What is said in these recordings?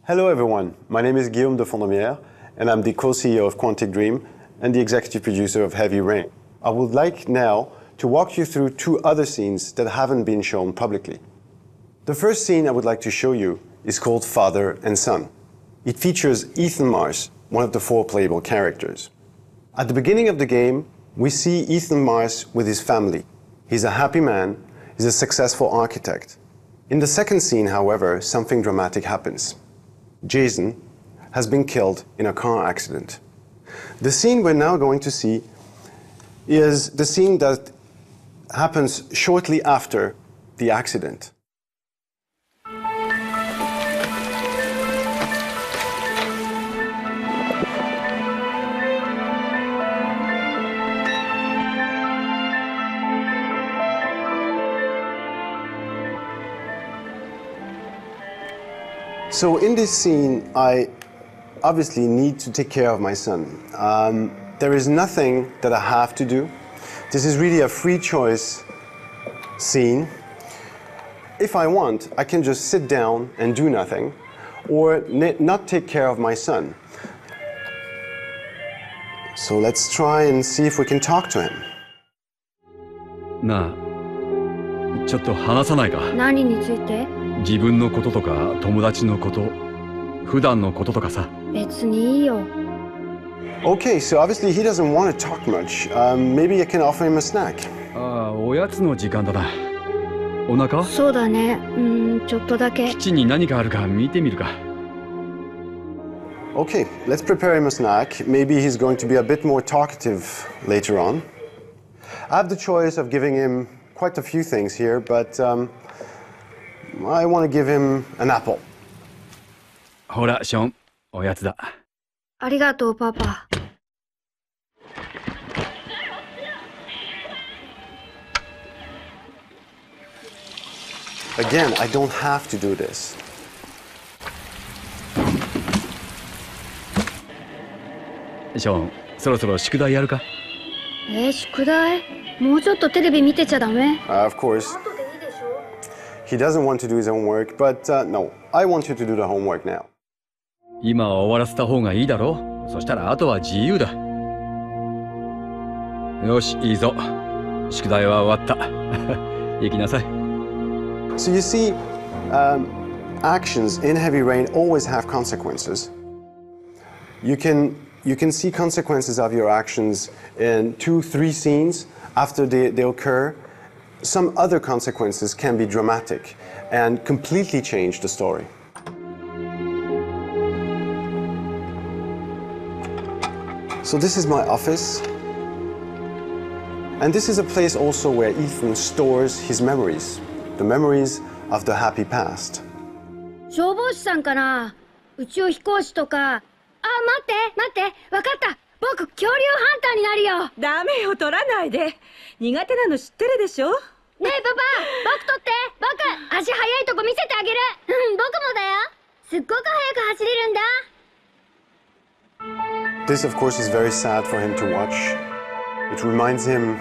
Hello everyone, my name is Guillaume de Fondomière and I'm the co-CEO of Quantic Dream and the executive producer of Heavy Rain. I would like now to walk you through two other scenes that haven't been shown publicly. The first scene I would like to show you is called Father and Son. It features Ethan Mars, one of the 4 playable characters. At the beginning of the game, we see Ethan Mars with his family. He's a happy man, he's a successful architect. In the second scene, however, something dramatic happens. Jason has been killed in a car accident. The scene we're now going to see is the scene that happens shortly after the accident. So in this scene, I obviously need to take care of my son. There is nothing that I have to do. This is really a free choice scene. If I want, I can just sit down and do nothing, or not take care of my son. So let's try and see if we can talk to him. なあ、ちょっと話さないか。何について？自分のこととか友達のこと、普段のこととかさ。別にいいよ。Okay, so obviously he doesn't want to talk much. Maybe I can offer him a snack. ああ、おやつの時間だな。お腹？そうだね。ちょっとだけ。キッチンに何かあるか見てみるか。Okay, let's prepare him a snack. Maybe he's going to be a bit more talkative later on. I have the choice of giving him quite a few things here, but I want to give him an apple. ほら、ショーン、おやつだ。ありがとう、パパ。Again, I don't have to do this. ショーン、そろそろ宿題やるか？宿題？もうちょっとテレビ見てちゃダメ？ Of course. He doesn't want to do his homework, but no, I want you to do the homework now. 今は終わらせた方がいいだろう。そしたらあとは自由だ。よし、いいぞ。宿題は終わった。行きなさい。So you see, actions in Heavy Rain always have consequences. You can see consequences of your actions in 2-3 scenes after they occur. Some other consequences can be dramatic and completely change the story. So this is my office. And this is a place also where Ethan stores his memories, the memories of the happy past. 消防士さんかな？宇宙飛行士とか。待って、わかった。僕、恐竜ハンターになるよ。ダメよ、取らないで。苦手なの知ってるでしょ？ねえ、パパ、僕取って。僕、足速いとこ見せてあげる。僕もだよ。すっごく速く走れるんだ。This, of course, is very sad for him to watch. It reminds him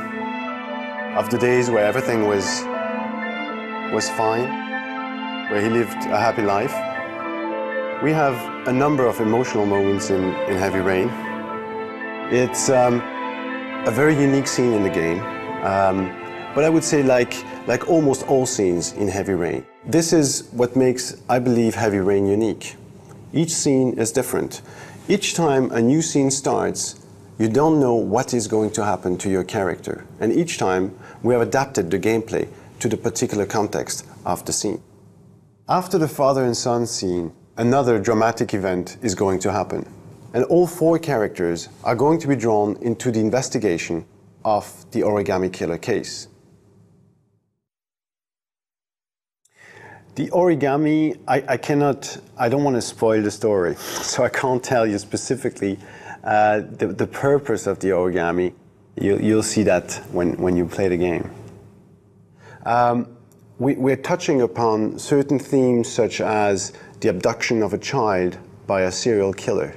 of the days where everything was fine, where he lived a happy life. We have a number of emotional moments in Heavy Rain. It's a very unique scene in the game, but I would say like almost all scenes in Heavy Rain. This is what makes, I believe, Heavy Rain unique. Each scene is different. Each time a new scene starts, you don't know what is going to happen to your character. And each time we have adapted the gameplay to the particular context of the scene. After the father and son scene, another dramatic event is going to happen. And all 4 characters are going to be drawn into the investigation of the origami killer case. The origami, I don't want to spoil the story, so I can't tell you specifically the purpose of the origami. You'll see that when you play the game. We're touching upon certain themes such as the abduction of a child by a serial killer.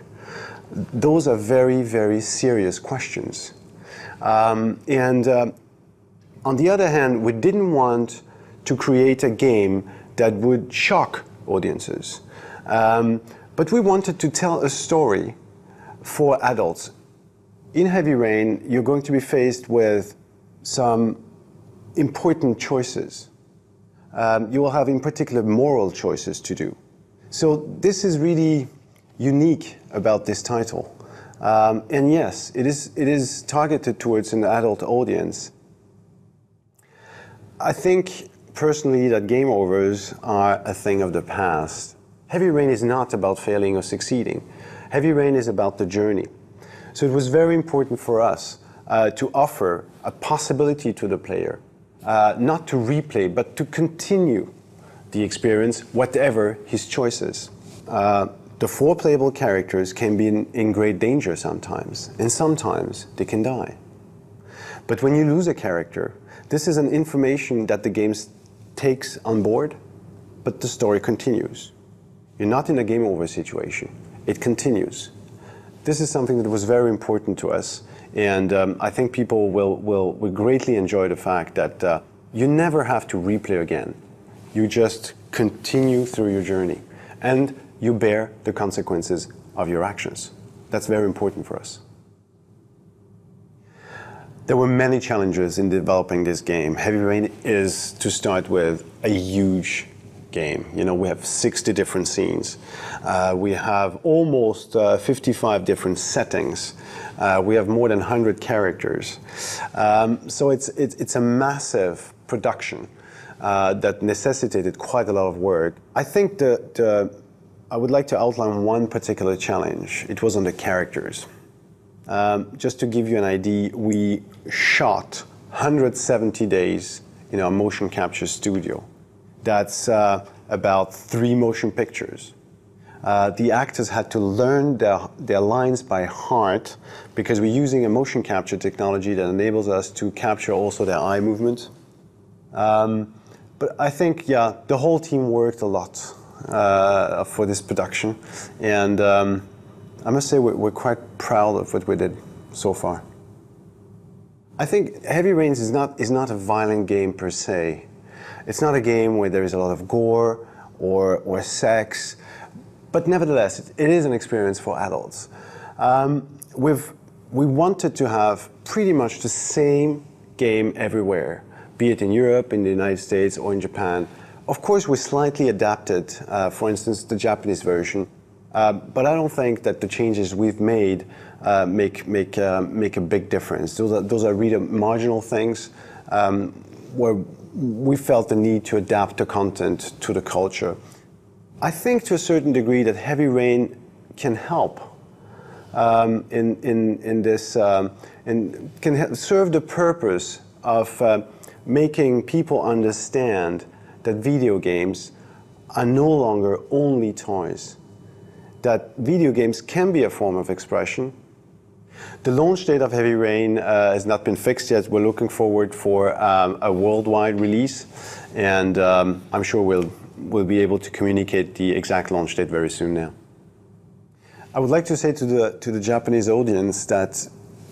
Those are very, very serious questions. On the other hand, we didn't want to create a game that would shock audiences. But we wanted to tell a story for adults. In Heavy Rain, you're going to be faced with some important choices. You will have, in particular, moral choices to do. So this is really unique about this title. And yes, it is targeted towards an adult audience. I think, personally, that game overs are a thing of the past. Heavy Rain is not about failing or succeeding. Heavy Rain is about the journey. So it was very important for us to offer a possibility to the player, not to replay, but to continue the experience, whatever his choices. The 4 playable characters can be in great danger sometimes, and sometimes they can die. But when you lose a character, this is an information that the game takes on board, but the story continues. You're not in a game over situation. It continues. This is something that was very important to us, and I think people will greatly enjoy the fact that you never have to replay again. You just continue through your journey, and you bear the consequences of your actions. That's very important for us. There were many challenges in developing this game. Heavy Rain is, to start with, a huge game. You know, we have 60 different scenes. We have almost 55 different settings. We have more than 100 characters. So it's a massive production that necessitated quite a lot of work. I think I would like to outline one particular challenge. It was on the characters. Just to give you an idea, we shot 170 days in our motion capture studio. That's about 3 motion pictures. The actors had to learn their lines by heart because we're using a motion capture technology that enables us to capture also their eye movement. But I think, yeah, the whole team worked a lot for this production, and I must say we're quite proud of what we did so far. I think Heavy Rain is not a violent game per se. It's not a game where there is a lot of gore or sex, but nevertheless, it is an experience for adults. We wanted to have pretty much the same game everywhere, be it in Europe, in the United States, or in Japan. Of course, we slightly adapted, for instance, the Japanese version, but I don't think that the changes we've made make a big difference. Those are really marginal things where we felt the need to adapt the content to the culture. I think to a certain degree that Heavy Rain can help in this, and can serve the purpose of making people understand that video games are no longer only toys, that video games can be a form of expression. The launch date of Heavy Rain has not been fixed yet. We're looking forward for a worldwide release, and I'm sure we'll be able to communicate the exact launch date very soon now. I would like to say to the Japanese audience that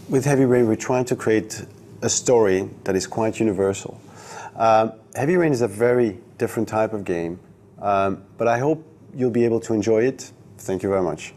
with Heavy Rain we're trying to create a story that is quite universal. Heavy Rain is a very different type of game, but I hope you'll be able to enjoy it. Thank you very much.